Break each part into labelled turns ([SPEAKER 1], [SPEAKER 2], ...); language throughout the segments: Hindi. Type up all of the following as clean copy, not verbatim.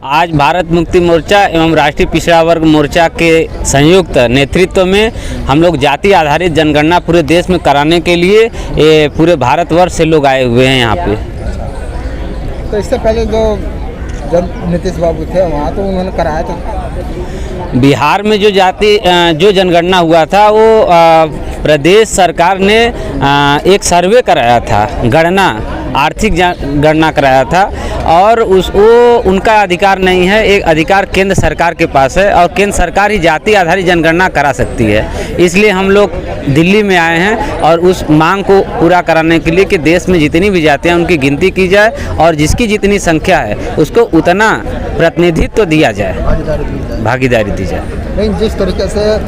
[SPEAKER 1] आज भारत मुक्ति मोर्चा एवं राष्ट्रीय पिछड़ा वर्ग मोर्चा के संयुक्त नेतृत्व में हम लोग जाति आधारित जनगणना पूरे देश में कराने के लिए पूरे भारतवर्ष से लोग आए हुए हैं यहाँ पे।
[SPEAKER 2] तो इससे पहले जब नीतीश बाबू थे वहाँ तो उन्होंने कराया था।
[SPEAKER 1] बिहार में जो जनगणना हुआ था वो प्रदेश सरकार ने एक सर्वे कराया था, आर्थिक गणना कराया था और उनका अधिकार नहीं है। एक अधिकार केंद्र सरकार के पास है और केंद्र सरकार ही जाति आधारित जनगणना करा सकती है। इसलिए हम लोग दिल्ली में आए हैं और उस मांग को पूरा कराने के लिए कि देश में जितनी भी जातियाँ उनकी गिनती की जाए और जिसकी जितनी संख्या है उसको उतना प्रतिनिधित्व दिया जाए, भागीदारी दी जाए।
[SPEAKER 2] लेकिन जिस तरीके से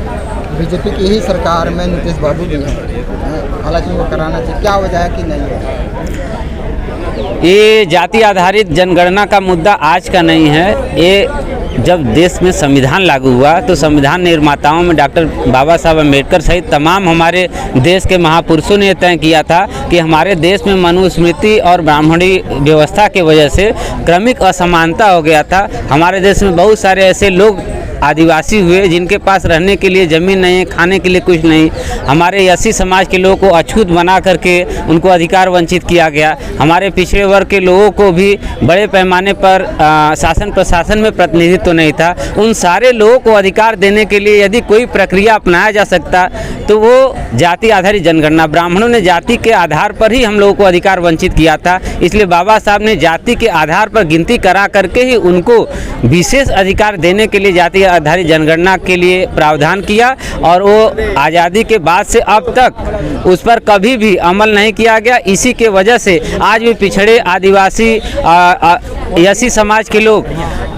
[SPEAKER 2] बीजेपी की ही सरकार में नीतीश बाबू भी हैं, हालांकि वो कराना चाहिए, क्या वजह है कि नहीं है?
[SPEAKER 1] ये जाति आधारित जनगणना का मुद्दा आज का नहीं है। ये जब देश में संविधान लागू हुआ तो संविधान निर्माताओं में डॉक्टर बाबा साहब अम्बेडकर सहित तमाम हमारे देश के महापुरुषों ने तय किया था कि हमारे देश में मनुस्मृति और ब्राह्मणी व्यवस्था की वजह से क्रमिक असमानता हो गया था। हमारे देश में बहुत सारे ऐसे लोग आदिवासी हुए जिनके पास रहने के लिए ज़मीन नहीं है, खाने के लिए कुछ नहीं। हमारे एससी समाज के लोगों को अछूत बना करके उनको अधिकार वंचित किया गया। हमारे पिछड़े वर्ग के लोगों को भी बड़े पैमाने पर शासन प्रशासन में प्रतिनिधित्व नहीं था। उन सारे लोगों को अधिकार देने के लिए यदि कोई प्रक्रिया अपनाया जा सकता तो वो जाति आधारित जनगणना। ब्राह्मणों ने जाति के आधार पर ही हम लोगों को अधिकार वंचित किया था, इसलिए बाबा साहब ने जाति के आधार पर गिनती करा करके ही उनको विशेष अधिकार देने के लिए जाति आधारित जनगणना के लिए प्रावधान किया और वो आज़ादी के बाद से अब तक उस पर कभी भी अमल नहीं किया गया। इसी के वजह से आज भी पिछड़े आदिवासी एससी समाज के लोग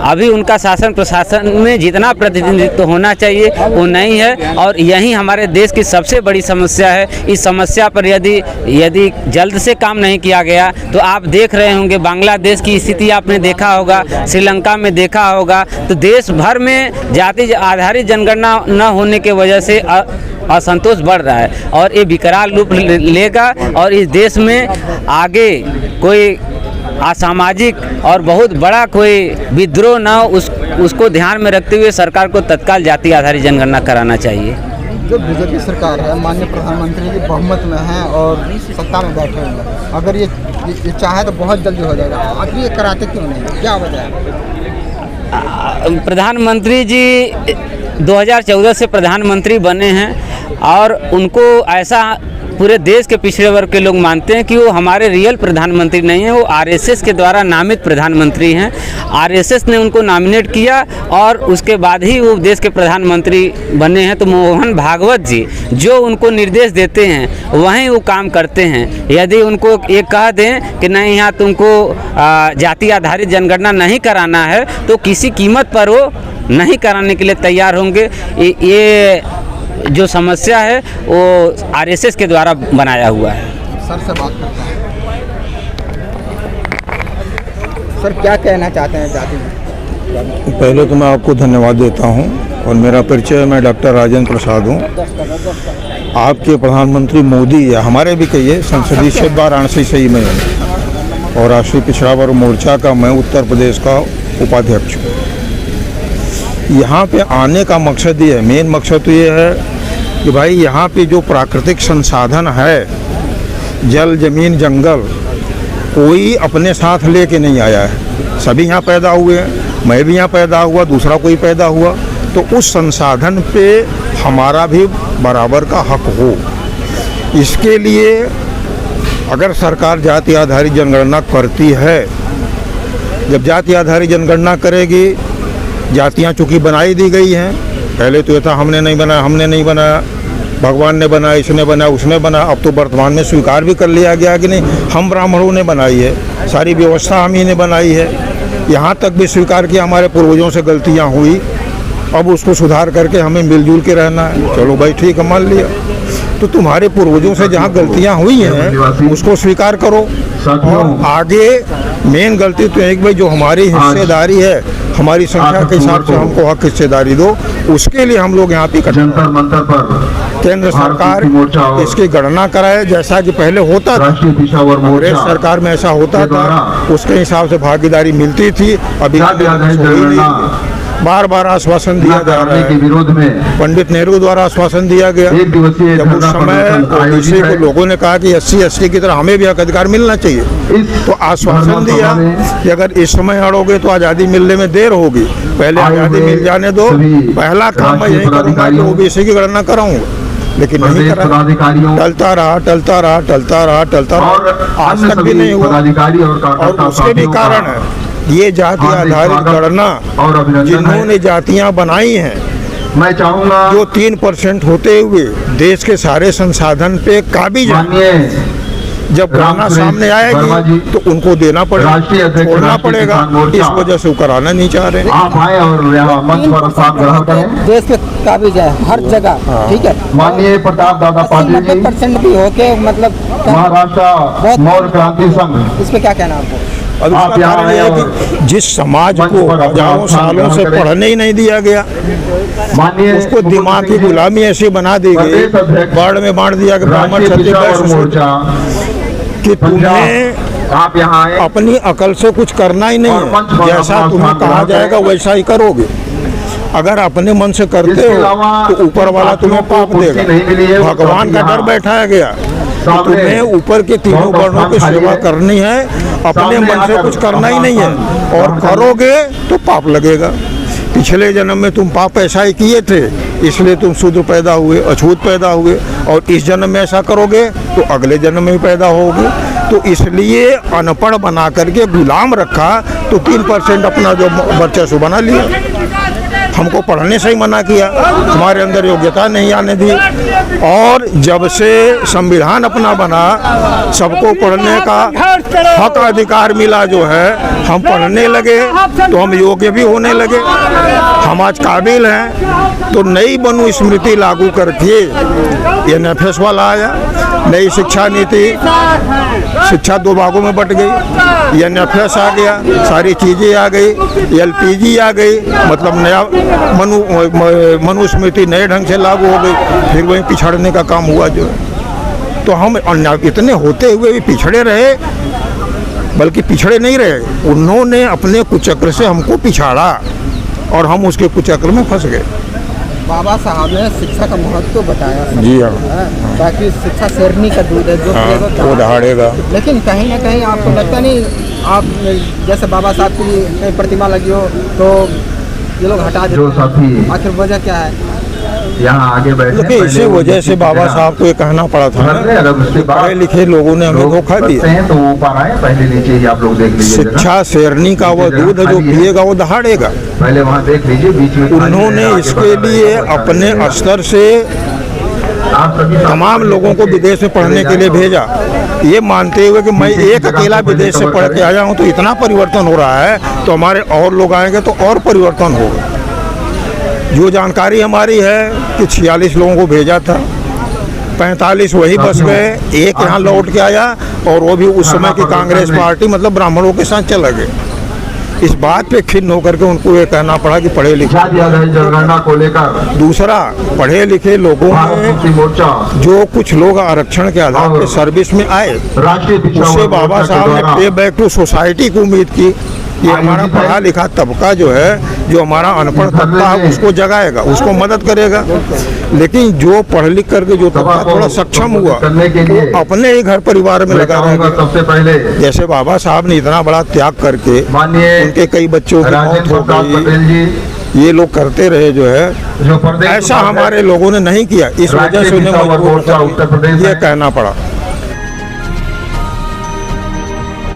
[SPEAKER 1] अभी उनका शासन प्रशासन में जितना प्रतिनिधित्व होना चाहिए वो नहीं है और यही हमारे देश की सबसे बड़ी समस्या है। इस समस्या पर यदि जल्द से काम नहीं किया गया तो आप देख रहे होंगे बांग्लादेश की स्थिति आपने देखा होगा, श्रीलंका में देखा होगा, तो देश भर में जाति आधारित जनगणना न होने के वजह से असंतोष बढ़ रहा है और ये विकराल रूप लेगा और इस देश में आगे कोई असामाजिक और बहुत बड़ा कोई विद्रोह न उसको ध्यान में रखते हुए सरकार को तत्काल जाति आधारित जनगणना कराना चाहिए।
[SPEAKER 2] जो बीजेपी सरकार है, माननीय प्रधानमंत्री जी बहुमत में हैं और सत्ता में बैठे हुए हैं, अगर ये चाहे तो बहुत जल्दी हो जाएगा, आखिर ये कराते क्यों नहीं, क्या वजह है?
[SPEAKER 1] प्रधानमंत्री जी 2014 से प्रधानमंत्री बने हैं और उनको ऐसा पूरे देश के पिछड़े वर्ग के लोग मानते हैं कि वो हमारे रियल प्रधानमंत्री नहीं हैं, वो आरएसएस के द्वारा नामित प्रधानमंत्री हैं। आरएसएस ने उनको नॉमिनेट किया और उसके बाद ही वो देश के प्रधानमंत्री बने हैं। तो मोहन भागवत जी जो उनको निर्देश देते हैं वहीं वो काम करते हैं। यदि उनको ये कह दें कि नहीं यहाँ तुमको जाति आधारित जनगणना नहीं कराना है तो किसी कीमत पर वो नहीं कराने के लिए तैयार होंगे। ये जो समस्या है वो आरएसएस के द्वारा बनाया हुआ है।
[SPEAKER 2] सर से बात करते हैं। सर क्या कहना चाहते हैं जाति में?
[SPEAKER 3] पहले तो मैं आपको धन्यवाद देता हूं और मेरा परिचय, मैं डॉक्टर राजेंद्र प्रसाद हूं। आपके प्रधानमंत्री मोदी या हमारे भी कहिए संसदीय क्षेत्र वाराणसी से ही मैं और राष्ट्रीय पिछड़ा वर्ग मोर्चा का मैं उत्तर प्रदेश का उपाध्यक्ष हूँ। यहाँ पे आने का मकसद ये है, मेन मकसद तो ये है कि भाई यहाँ पे जो प्राकृतिक संसाधन है, जल, जमीन, जंगल, कोई अपने साथ लेके नहीं आया है। सभी यहाँ पैदा हुए हैं, मैं भी यहाँ पैदा हुआ, दूसरा कोई पैदा हुआ, तो उस संसाधन पे हमारा भी बराबर का हक हो। इसके लिए अगर सरकार जाति आधारित जनगणना करती है, जब जाति आधारित जनगणना करेगी, जातियाँ चूँकि बनाई दी गई हैं, पहले तो ये था हमने नहीं बनाया, भगवान ने बनाया, इसने बनाया, उसने बनाया। अब तो वर्तमान में स्वीकार भी कर लिया गया कि नहीं, हम ब्राह्मणों ने बनाई है, सारी व्यवस्था हम ही ने बनाई है। यहाँ तक भी स्वीकार किया हमारे पूर्वजों से गलतियाँ हुई, अब उसको सुधार करके हमें मिलजुल के रहना है। चलो भाई ठीक है, मान लिया। तो तुम्हारे पूर्वजों से जहाँ गलतियाँ हुई हैं उसको स्वीकार करो। और आगे मेन गलती तो एक भाई जो हमारी हिस्सेदारी है, हमारी संख्या के हिसाब से हमको हक हिस्सेदारी दो, उसके लिए हम लोग यहाँ पे इकट्ठे हैं। केंद्र सरकार इसकी गणना कराए, जैसा कि पहले होता था, कांग्रेस सरकार में ऐसा होता था, उसके हिसाब से भागीदारी मिलती थी। अभी बार बार आश्वासन दिया जा रहा है, विरोध में पंडित नेहरू द्वारा आश्वासन दिया गया। जब उस समय ओबीसी को लोगों ने कहा कि SC ST की तरह हमें भी हक अधिकार मिलना चाहिए, तो आश्वासन दिया कि अगर इस समय अड़ोगे तो आज़ादी मिलने में देर होगी, पहले आज़ादी मिल जाने दो, पहला काम मैं यही करूँगा कि OBC की गणना कराऊंगा। लेकिन नहीं करा, टलता रहा, आज तक भी नहीं हुआ। और उसके भी कारण है ये जाति आधारित गणना, जिन्होंने जातियां बनाई हैं, मैं चाहूंगा जो 3% होते हुए देश के सारे संसाधन पे काबिज हैं, जब गणना सामने आएगी तो उनको देना पड़ेगा, छोड़ना पड़ेगा। इस वजह से वो कराना नहीं चाह रहे।
[SPEAKER 4] आप आए और यहाँ मंच पर साथ ग्रहण करें।
[SPEAKER 2] देश पे काबिज है हर जगह, ठीक है।
[SPEAKER 4] माननीय प्रताप दादा पाटिल जी,
[SPEAKER 2] 90% भी होके मतलब
[SPEAKER 4] महाराष्ट्र मौर्य क्रांति संघ,
[SPEAKER 2] इस पे क्या कहना आपको?
[SPEAKER 3] अब इसका कारण यह है कि जिस समाज को हजारों सालों से पढ़ने ही नहीं दिया गया, उसको दिमाग की गुलामी ऐसी बना दी गई, वर्ण में बांट दिया कि ब्राह्मण क्षत्रिय कि तुम्हें
[SPEAKER 4] आप यहाँ आए,
[SPEAKER 3] अपनी अकल से कुछ करना ही नहीं है, जैसा तुम्हें कहा जाएगा वैसा ही करोगे। अगर अपने मन से करते हो तो ऊपर वाला तुम्हें पाप देगा। भगवान का डर बैठाया गया, तो तुम्हें ऊपर के तीनों वर्णों की सेवा करनी है, अपने मन से कुछ करना ही नहीं है, और करोगे तो पाप लगेगा। पिछले जन्म में तुम पाप ऐसा ही किए थे, इसलिए तुम शूद्र पैदा हुए, अछूत पैदा हुए, और इस जन्म में ऐसा करोगे तो अगले जन्म में भी पैदा होगे। तो इसलिए अनपढ़ बना करके गुलाम रखा, तो 3% अपना जो वर्चस्व बना लिया। हमको पढ़ने से ही मना किया, हमारे अंदर योग्यता नहीं आने दी। और जब से संविधान अपना बना, सबको पढ़ने का हक अधिकार मिला जो है, हम पढ़ने लगे तो हम योग्य भी होने लगे, हम आज काबिल हैं। तो नई मनु स्मृति लागू करके NFS वाला आया, नई शिक्षा नीति, शिक्षा 2 भागों में बट गई, NFS आ गया, सारी चीज़ें आ गई, LPG आ गई, मतलब नया मनुस्मृति नए ढंग से लागू हो गई। फिर वहीं पिछड़ने का काम हुआ जो है। तो हम इतने होते हुए भी पिछड़े रहे, बल्कि पिछड़े नहीं रहे, उन्होंने अपने कुचक्र से हमको पिछाड़ा और हम उसके कुचक्र में फंस गए।
[SPEAKER 2] बाबा साहब ने शिक्षा का महत्व बताया।
[SPEAKER 3] जी हाँ,
[SPEAKER 2] ताकि शिक्षा शेरनी का दूध है, जो
[SPEAKER 3] वो दहाड़ेगा।
[SPEAKER 2] लेकिन कहीं ना कहीं आपको लगता नहीं, आप जैसे बाबा साहब की प्रतिमा लगी हो तो ये लोग हटा देते, आखिर वजह क्या है?
[SPEAKER 4] यहाँ आगे बैठे,
[SPEAKER 3] इसी वजह से बाबा साहब को ये कहना पड़ा था, पढ़े लिखे लोगों ने हमें धोखा दिया।
[SPEAKER 4] तो ऊपर आए, पहले नीचे ही आप लोग देख लीजिए।
[SPEAKER 3] शिक्षा शेरनी का वो दूध है, जो पिएगा वो दहाड़ेगा।
[SPEAKER 4] पहले वहाँ देख लीजिए, बीच में
[SPEAKER 3] उन्होंने इसके लिए अपने स्तर से तमाम लोगों को विदेश में पढ़ने के लिए भेजा, ये मानते हुए कि मैं एक अकेला विदेश से पढ़ के आया हूँ तो इतना परिवर्तन हो रहा है, तो हमारे और लोग आएंगे तो और परिवर्तन होगा। जो जानकारी हमारी है कि 46 लोगों को भेजा था, 45 वही बस गए, एक यहाँ लौट के आया, और वो भी उस समय की कांग्रेस पार्टी मतलब ब्राह्मणों के साथ चला गया। इस बात पे खिन्न होकर के उनको ये कहना पड़ा कि पढ़े लिखे
[SPEAKER 4] जनगणना को लेकर।
[SPEAKER 3] दूसरा, पढ़े लिखे लोगों में जो कुछ लोग आरक्षण के आधार पर सर्विस में आए, उससे बाबा साहब ने पे बैक टू सोसाइटी की उम्मीद की। ये हमारा पढ़ा लिखा तबका जो है, जो हमारा अनपढ़ तबका है, उसको जगाएगा, उसको मदद करेगा। लेकिन जो पढ़ लिख करके जो तबका थोड़ा सक्षम हुआ, वो अपने ही घर परिवार में लगा रहेगा।
[SPEAKER 4] सबसे पहले
[SPEAKER 3] जैसे बाबा साहब ने इतना बड़ा त्याग करके उनके कई बच्चों की मौत हो गई, ये लोग करते रहे जो है, ऐसा हमारे लोगों ने नहीं किया। इस वजह से उन्हें मजबूर ये कहना पड़ा।